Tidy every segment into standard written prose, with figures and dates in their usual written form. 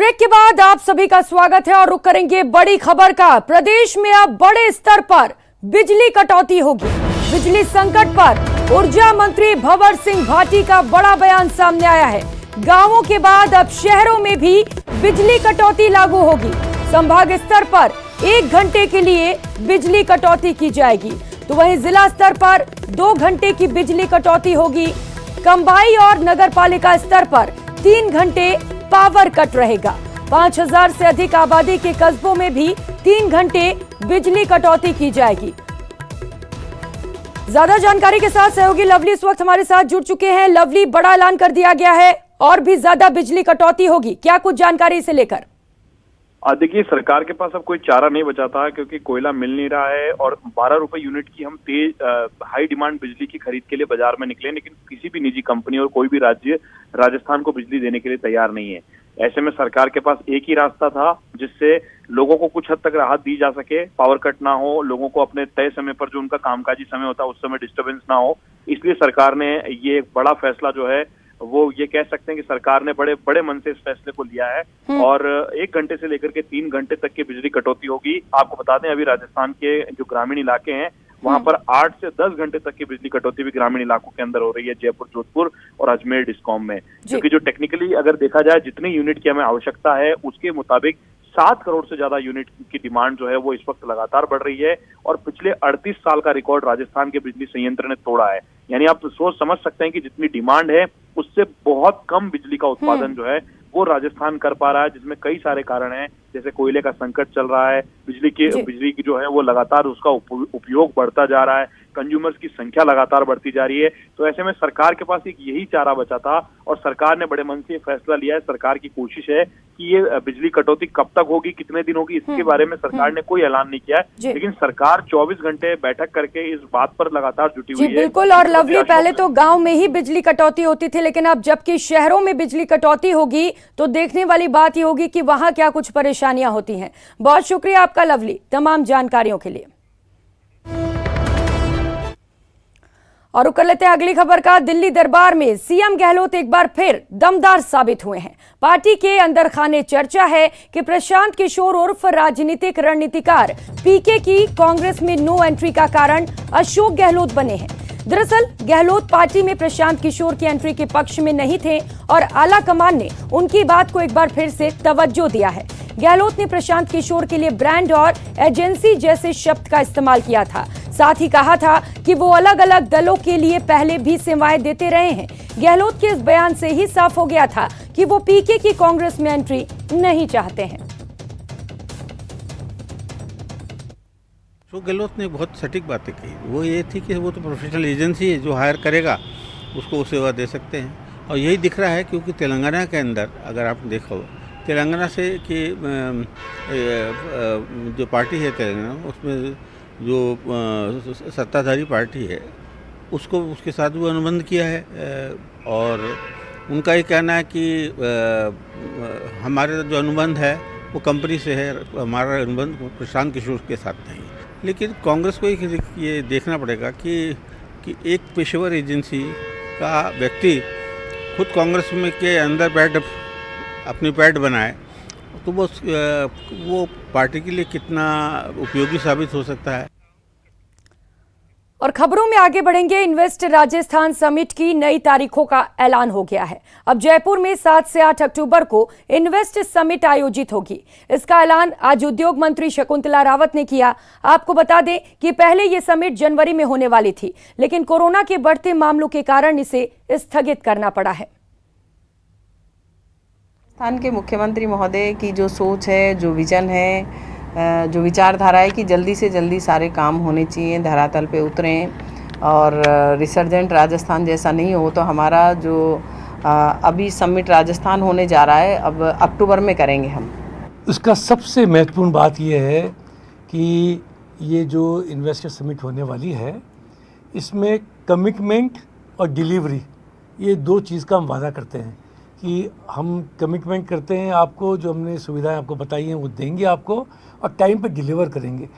Break के बाद आप सभी का स्वागत है और रुक करेंगे बड़ी खबर का। प्रदेश में अब बड़े स्तर पर बिजली कटौती होगी। बिजली संकट पर ऊर्जा मंत्री भंवर सिंह भाटी का बड़ा बयान सामने आया है। गांवों के बाद अब शहरों में भी बिजली कटौती लागू होगी। संभाग स्तर पर 1 घंटे के लिए बिजली कटौती की जाएगी, तो वहीं जिला स्तर पर 2 घंटे की बिजली कटौती होगी। कंबाई और नगरपालिका स्तर पर 3 घंटे पावर कट रहेगा। 5000 से अधिक आबादी के कस्बों में भी 3 घंटे बिजली कटौती की जाएगी। ज्यादा जानकारी के साथ सहयोगी लवली इस वक्त हमारे साथ जुड़ चुके हैं। लवली, बड़ा ऐलान कर दिया गया है और भी ज्यादा बिजली कटौती होगी, क्या कुछ जानकारी इसे लेकर? देखिए, सरकार के पास अब कोई चारा नहीं बचा था क्योंकि कोयला मिल नहीं रहा है और 12 रुपए यूनिट की हम हाई डिमांड बिजली की खरीद के लिए बाजार में निकले, लेकिन किसी भी निजी कंपनी और कोई भी राज्य राजस्थान को बिजली देने के लिए तैयार नहीं है। ऐसे में सरकार के पास एक ही रास्ता था जिससे लोगों को कुछ हद तक राहत दी जा सके, पावर कट ना हो, लोगों को अपने तय समय पर जो उनका कामकाजी समय होता है उस समय डिस्टर्बेंस ना हो। इसलिए सरकार ने ये एक बड़ा फैसला जो है वो ये कह सकते हैं कि सरकार ने बड़े बड़े मन से इस फैसले को लिया है और 1 घंटे से लेकर के 3 घंटे तक की बिजली कटौती होगी। आपको बता दें, अभी राजस्थान के जो ग्रामीण इलाके हैं वहां पर 8 से 10 घंटे तक की बिजली कटौती भी ग्रामीण इलाकों के अंदर हो रही है, जयपुर, जोधपुर और अजमेर डिस्कॉम में। क्योंकि जो टेक्निकली अगर देखा जाए जितनी यूनिट की हमें आवश्यकता है उसके मुताबिक 7 करोड़ से ज्यादा यूनिट की डिमांड जो है वो इस वक्त लगातार बढ़ रही है और पिछले 38 साल का रिकॉर्ड राजस्थान के बिजली संयंत्र ने तोड़ा है। यानी आप सोच समझ सकते हैं कि जितनी डिमांड है उससे बहुत कम बिजली का उत्पादन जो है वो राजस्थान कर पा रहा है, जिसमें कई सारे कारण हैं, जैसे कोयले का संकट चल रहा है, बिजली की जो है वो लगातार उसका उपयोग बढ़ता जा रहा है, कंज्यूमर्स की संख्या लगातार बढ़ती जा रही है। तो ऐसे में सरकार के पास एक यही चारा बचा था और सरकार ने बड़े मन से फैसला लिया है। सरकार की कोशिश है कि ये बिजली कटौती कब तक होगी, कितने दिन होगी, इसके बारे में सरकार ने कोई ऐलान नहीं किया है, लेकिन सरकार 24 घंटे बैठक करके इस बात पर लगातार जुटी हुई है। बिल्कुल। और लवली, पहले तो गांव में ही बिजली कटौती होती थी, लेकिन अब जबकि शहरों में बिजली कटौती होगी तो देखने वाली बात ये होगी कि वहां क्या कुछ परेशानियां होती हैं। बहुत शुक्रिया आपका लवली तमाम जानकारियों के लिए। और कर लेते हैं अगली खबर का। दिल्ली दरबार में सीएम गहलोत एक बार फिर दमदार साबित हुए हैं। पार्टी के अंदर खाने चर्चा है कि प्रशांत किशोर उर्फ राजनीतिक रणनीतिकार पीके की कांग्रेस में नो एंट्री का कारण अशोक गहलोत बने हैं। दरअसल गहलोत पार्टी में प्रशांत किशोर की एंट्री के पक्ष में नहीं थे और आला कमान ने उनकी बात को एक बार फिर से तवज्जो दिया है। गहलोत ने प्रशांत किशोर के लिए ब्रांड और एजेंसी जैसे शब्द का इस्तेमाल किया था। साथ ही कहा था कि वो अलग अलग दलों के लिए पहले भी सेवाएं देते रहे हैं। गहलोत के इस बयान से ही साफ हो गया था कि वो पीके की कांग्रेस में एंट्री नहीं चाहते हैं। तो गहलोत ने बहुत सटीक बातें कही। वो ये थी कि वो तो प्रोफेशनल एजेंसी है, जो हायर करेगा उसको वो सेवा दे सकते हैं और यही दिख रहा है। क्योंकि तेलंगाना के अंदर अगर आप देखो, तेलंगाना से कि जो पार्टी है तेलंगाना, उसमें जो सत्ताधारी पार्टी है उसको उसके साथ वो अनुबंध किया है और उनका ये कहना है कि हमारा जो अनुबंध है वो कंपनी से है, हमारा अनुबंध प्रशांत किशोर के साथ नहीं। लेकिन कांग्रेस को ये देखना पड़ेगा कि एक पेशेवर एजेंसी का व्यक्ति खुद कांग्रेस में के अंदर अपनी पैड बनाए तो वो पार्टी के लिए कितना उपयोगी साबित हो सकता है। और खबरों में आगे बढ़ेंगे। इन्वेस्ट राजस्थान समिट की नई तारीखों का ऐलान हो गया है। अब जयपुर में 7 से 8 अक्टूबर को इन्वेस्ट समिट आयोजित होगी। इसका ऐलान आज उद्योग मंत्री शकुंतला रावत ने किया। आपको बता दें कि पहले ये समिट जनवरी में होने वाली थी, लेकिन कोरोना के बढ़ते मामलों के कारण इसे स्थगित करना पड़ा है। राजस्थान के मुख्यमंत्री महोदय की जो सोच है, जो विजन है, जो विचारधारा है कि जल्दी से जल्दी सारे काम होने चाहिए, धरातल पे उतरें और रिसर्जेंट राजस्थान जैसा नहीं हो, तो हमारा जो अभी समिट राजस्थान होने जा रहा है अब अक्टूबर में करेंगे हम। इसका सबसे महत्वपूर्ण बात यह है कि ये जो इन्वेस्टर समिट होने वाली है इसमें कमिटमेंट और डिलीवरी, ये 2 चीज़ का हम वादा करते हैं कि हम कमिटमेंट करते हैं, आपको जो हमने सुविधाएं आपको बताई हैं वो देंगे आपको और टाइम पे डिलीवर करेंगे।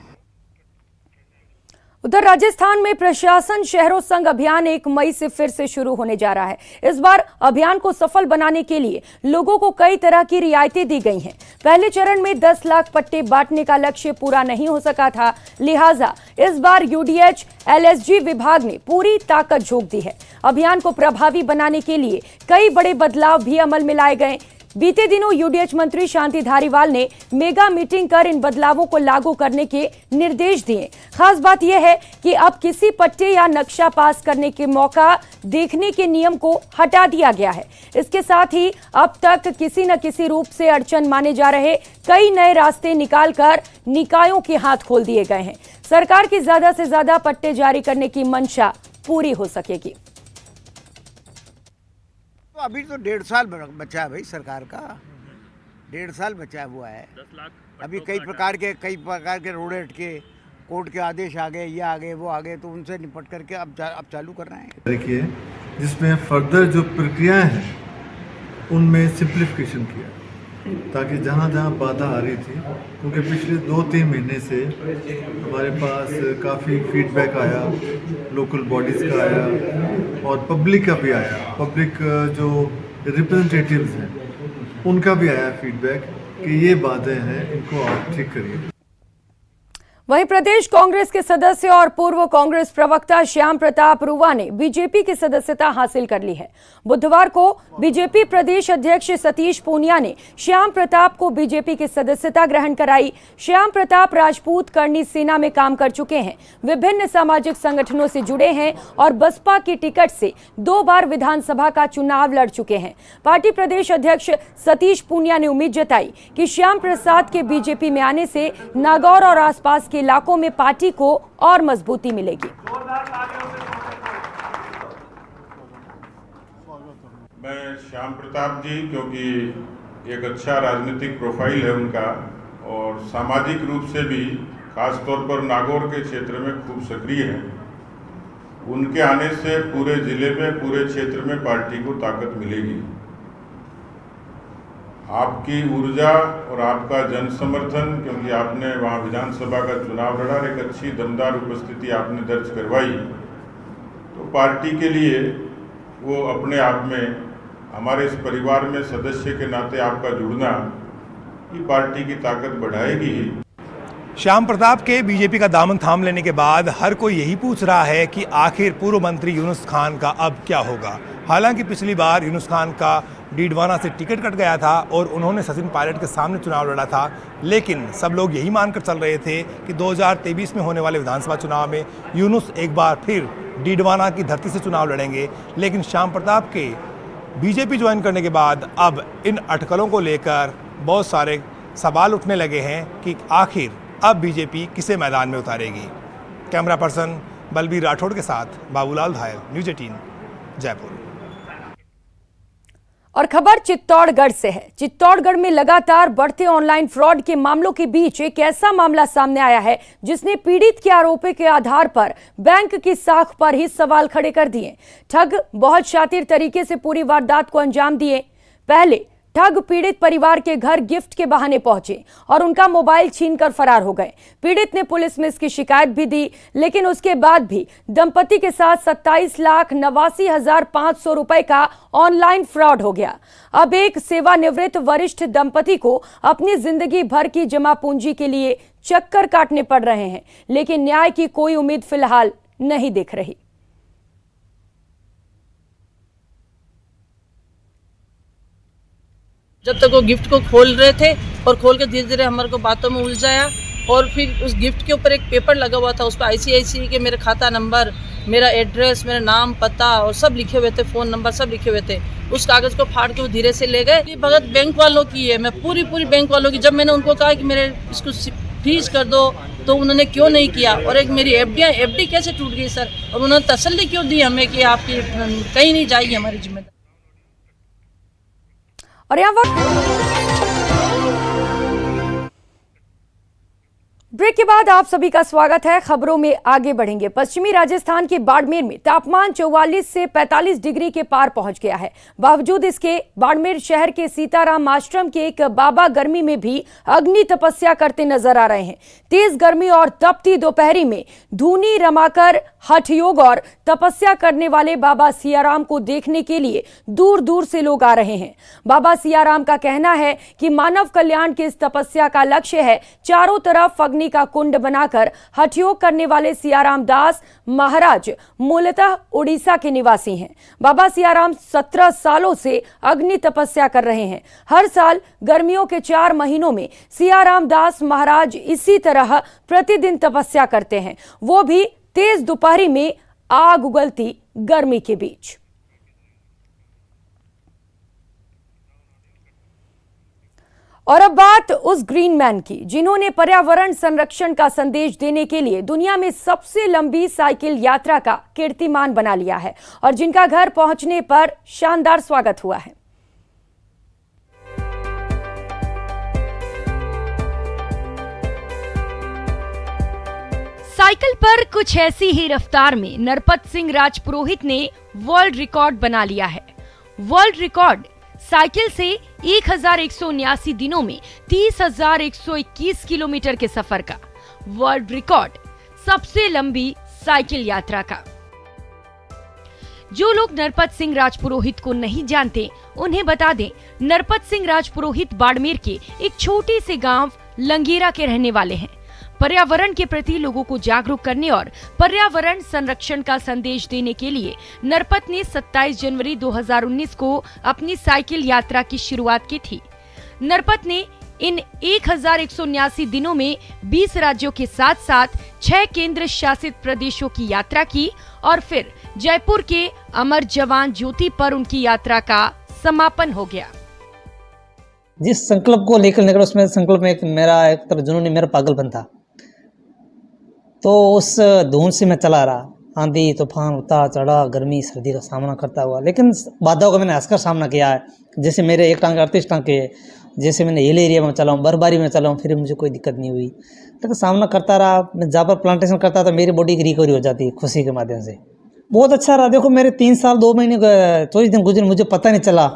उधर राजस्थान में प्रशासन शहरों संग अभियान 1 मई से फिर से शुरू होने जा रहा है। इस बार अभियान को सफल बनाने के लिए लोगों को कई तरह की रियायतें दी गई हैं। पहले चरण में 10 लाख पट्टे बांटने का लक्ष्य पूरा नहीं हो सका था, लिहाजा इस बार यूडीएच एलएसजी विभाग ने पूरी ताकत झोंक दी है। अभियान को प्रभावी बनाने के लिए कई बड़े बदलाव भी अमल में लाए गए। बीते दिनों यूडीएच मंत्री शांति धारीवाल ने मेगा मीटिंग कर इन बदलावों को लागू करने के निर्देश दिए। खास बात यह है कि अब किसी पट्टे या नक्शा पास करने के मौका देखने के नियम को हटा दिया गया है। इसके साथ ही अब तक किसी न किसी रूप से अड़चन माने जा रहे कई नए रास्ते निकालकर निकायों के हाथ खोल दिए गए हैं। सरकार की ज्यादा से ज्यादा पट्टे जारी करने की मंशा पूरी हो सकेगी। तो अभी तो 1.5 साल बचा है भाई, सरकार का 1.5 साल बचा हुआ है। 10 लाख अभी कई प्रकार के रोड अटके, कोर्ट के आदेश आ गए, ये आ गए, वो आ गए, तो उनसे निपट करके अब चालू कर रहे हैं। देखिए, जिसमें फर्दर जो प्रक्रियाएं हैं उनमें सिंप्लीफिकेशन किया, ताकि जहाँ जहाँ बाधा आ रही थी, क्योंकि पिछले 2-3 महीने से हमारे पास काफ़ी फीडबैक आया, लोकल बॉडीज़ का आया और पब्लिक का भी आया। पब्लिक जो रिप्रेजेंटेटिव्स हैं उनका भी आया फीडबैक कि ये बातें हैं, इनको आप ठीक करिए। वहीं प्रदेश कांग्रेस के सदस्य और पूर्व कांग्रेस प्रवक्ता श्याम प्रताप रूवा ने बीजेपी की सदस्यता हासिल कर ली है। बुधवार को बीजेपी प्रदेश अध्यक्ष सतीश पूनिया ने श्याम प्रताप को बीजेपी की सदस्यता ग्रहण कराई। श्याम प्रताप राजपूत करनी सेना में काम कर चुके हैं, विभिन्न सामाजिक संगठनों से जुड़े हैं और बसपा की टिकट से 2 बार विधानसभा का चुनाव लड़ चुके हैं। पार्टी प्रदेश अध्यक्ष सतीश पूनिया ने उम्मीद जताई कि श्याम प्रसाद के बीजेपी में आने से नागौर और आसपास के इलाकों में पार्टी को और मजबूती मिलेगी। मैं श्याम प्रताप जी, क्योंकि एक अच्छा राजनीतिक प्रोफाइल है उनका और सामाजिक रूप से भी खास तौर पर नागौर के क्षेत्र में खूब सक्रिय हैं, उनके आने से पूरे जिले में, पूरे क्षेत्र में पार्टी को ताकत मिलेगी। आपकी ऊर्जा और आपका जन समर्थन, क्योंकि आपने वहाँ विधानसभा का चुनाव लड़ा, एक अच्छी दमदार उपस्थिति आपने दर्ज करवाई, तो पार्टी के लिए वो अपने आप में, हमारे इस परिवार में सदस्य के नाते आपका जुड़ना ये पार्टी की ताकत बढ़ाएगी ही। श्याम प्रताप के बीजेपी का दामन थाम लेने के बाद हर कोई यही पूछ रहा है कि आखिर पूर्व मंत्री यूनुस खान का अब क्या होगा। हालांकि पिछली बार यूनुस खान का डीडवाना से टिकट कट गया था और उन्होंने सचिन पायलट के सामने चुनाव लड़ा था, लेकिन सब लोग यही मानकर चल रहे थे कि 2023 में होने वाले विधानसभा चुनाव में यूनुस एक बार फिर डीडवाना की धरती से चुनाव लड़ेंगे। लेकिन श्याम प्रताप के बीजेपी ज्वाइन करने के बाद अब इन अटकलों को लेकर बहुत सारे सवाल उठने लगे हैं कि आखिर अब बीजेपी किसे मैदान में उतारेगी। कैमरा पर्सन बलबीर राठौड़ के साथ बाबूलाल धायल, न्यूज़ 18 जयपुर। और खबर चित्तौड़गढ़ से है। चित्तौड़गढ़ में लगातार बढ़ते ऑनलाइन फ्रॉड के मामलों के बीच एक ऐसा मामला सामने आया है जिसने पीड़ित के आरोपों के आधार पर बैंक की साख पर ही सवाल खड़े कर दिए। ठग बहुत शातिर तरीके से पूरी वारदात को अंजाम दिए। पहले ठग पीड़ित परिवार के घर गिफ्ट के बहाने पहुंचे और उनका मोबाइल छीनकर फरार हो गए। पीड़ित ने पुलिस में इसकी शिकायत भी दी, लेकिन उसके बाद भी दंपति के साथ 27,89,500 रुपए का ऑनलाइन फ्रॉड हो गया। अब एक सेवानिवृत्त वरिष्ठ दंपति को अपनी जिंदगी भर की जमा पूंजी के लिए चक्कर काटने पड़ रहे हैं, लेकिन न्याय की कोई उम्मीद फिलहाल नहीं दिख रही। जब तक वो गिफ्ट को खोल रहे थे और खोल के धीरे धीरे हमारे को बातों में उलझाया और फिर उस गिफ्ट के ऊपर एक पेपर लगा हुआ था, उस पर ICICI के मेरे खाता नंबर, मेरा एड्रेस, मेरा नाम, पता और सब लिखे हुए थे, फ़ोन नंबर सब लिखे हुए थे। उस कागज़ को फाड़ के वो धीरे से ले गए। ये भगत बैंक वालों की है, मैं पूरी बैंक वालों की। जब मैंने उनको कहा कि मेरे इसको फ्रीज कर दो तो उन्होंने क्यों नहीं किया। और एक मेरी FD कैसे टूट गई सर, और उन्होंने तसल्ली क्यों दी हमें कि आपकी कहीं नहीं जाएगी हमारी जिम्मेदारी। और यहाँ वक्त ब्रेक के बाद आप सभी का स्वागत है। खबरों में आगे बढ़ेंगे। पश्चिमी राजस्थान के बाड़मेर में तापमान 44 से 45 डिग्री के पार पहुंच गया है। बावजूद इसके बाड़मेर शहर के सीताराम आश्रम के एक बाबा गर्मी में भी अग्नि तपस्या करते नजर आ रहे हैं। तेज गर्मी और तपती दोपहरी में धूनी रमाकर हठ योग और तपस्या करने वाले बाबा सियाराम को देखने के लिए दूर दूर से लोग आ रहे हैं। बाबा सियाराम का कहना है कि मानव कल्याण की इस तपस्या का लक्ष्य है चारों तरफ अग्नि का कुंड बनाकर हठ योग करने वाले सियाराम दास महाराज मूलतः उड़ीसा के निवासी हैं। बाबा सियाराम 17 सालों से अग्नि तपस्या कर रहे हैं। हर साल गर्मियों के 4 महीनों में सियाराम दास महाराज इसी तरह प्रतिदिन तपस्या करते हैं, वो भी तेज दोपहरी में आग उगलती गर्मी के बीच। और अब बात उस ग्रीन मैन की जिन्होंने पर्यावरण संरक्षण का संदेश देने के लिए दुनिया में सबसे लंबी साइकिल यात्रा का कीर्तिमान बना लिया है और जिनका घर पहुंचने पर शानदार स्वागत हुआ है। साइकिल पर कुछ ऐसी ही रफ्तार में नरपत सिंह राजपुरोहित ने वर्ल्ड रिकॉर्ड बना लिया है। वर्ल्ड रिकॉर्ड साइकिल से 1179 दिनों में 30,121 किलोमीटर के सफर का। वर्ल्ड रिकॉर्ड सबसे लंबी साइकिल यात्रा का। जो लोग नरपत सिंह राजपुरोहित को नहीं जानते उन्हें बता दें, नरपत सिंह राजपुरोहित बाड़मेर के एक छोटे से गांव लंगेरा के रहने वाले हैं। पर्यावरण के प्रति लोगों को जागरूक करने और पर्यावरण संरक्षण का संदेश देने के लिए नरपत ने 27 जनवरी 2019 को अपनी साइकिल यात्रा की शुरुआत की थी। नरपत ने इन 1179 दिनों में 20 राज्यों के साथ साथ 6 केंद्र शासित प्रदेशों की यात्रा की और फिर जयपुर के अमर जवान ज्योति पर उनकी यात्रा का समापन हो गया। जिस संकल्प को लेकर निकला उसमें संकल्प में एक तरह जुनून मेरा पागलपन था। तो उस धुन से मैं चला रहा, आंधी तूफान उतार चढ़ाव गर्मी सर्दी का सामना करता हुआ, लेकिन बाधाओं का मैंने हंसकर सामना किया है। जैसे मेरे एक टांग 38 टांग के, जैसे मैंने हिल एरिया में चला हूँ, बर्फबारी में चला हूँ, फिर मुझे कोई दिक्कत नहीं हुई। लेकिन सामना करता रहा। मैं जहाँ पर प्लांटेशन करता था मेरी बॉडी की रिकवरी हो जाती है खुशी के माध्यम से। बहुत अच्छा रहा। देखो मेरे 3 साल 2 महीने 24 दिन गुजरे, मुझे पता नहीं चला।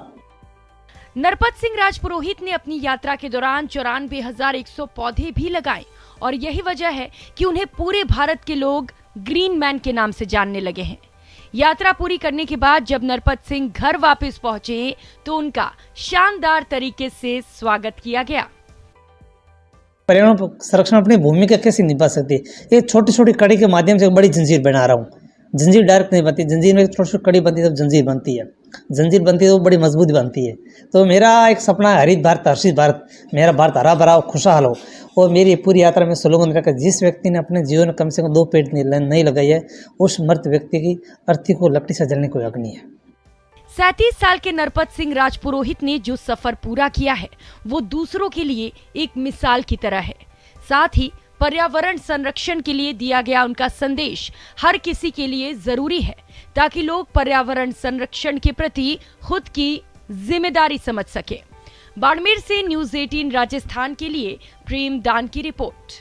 नरपत सिंह राजपुरोहित ने अपनी यात्रा के दौरान 94,100 पौधे भी लगाए और यही वजह है कि उन्हें पूरे भारत के लोग ग्रीन मैन के नाम से जानने लगे हैं। यात्रा पूरी करने के बाद जब नरपत सिंह घर वापस पहुंचे तो उनका शानदार तरीके से स्वागत किया गया। पर्यावरण संरक्षण अपनी भूमिका कैसे निभा सकती है? एक छोटी छोटी कड़ी के माध्यम से एक बड़ी जंजीर बना रहा हूँ। जंजीर डायरेक्ट नहीं बनती, जंजीर में छोटी छोटी कड़ी बनती है तब जंजीर बनती है। जंजीर बनती है तो बड़ी मजबूत बनती है। तो मेरा एक सपना है हरित भारत, हर्षित भारत, मेरा भारत हरा भरा हो, खुशहाल हो। और मेरी पूरी यात्रा में स्लोगन रखा, जिस व्यक्ति ने अपने जीवन में कम से कम 2 पेड़ नहीं लगाई है उस मृत व्यक्ति की अर्थी को लकड़ी से जलने कोई हक नहीं है। 37 साल के नरपत सिंह राजपुरोहित ने जो सफर पूरा किया है वो दूसरों के लिए एक मिसाल की तरह है। साथ ही पर्यावरण संरक्षण के लिए दिया गया उनका संदेश हर किसी के लिए जरूरी है ताकि लोग पर्यावरण संरक्षण के प्रति खुद की जिम्मेदारी समझ सके। बाड़मेर से न्यूज़ 18 राजस्थान के लिए प्रेम दान की रिपोर्ट।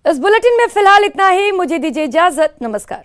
इस बुलेटिन में फिलहाल इतना ही। मुझे दीजिए इजाजत। नमस्कार।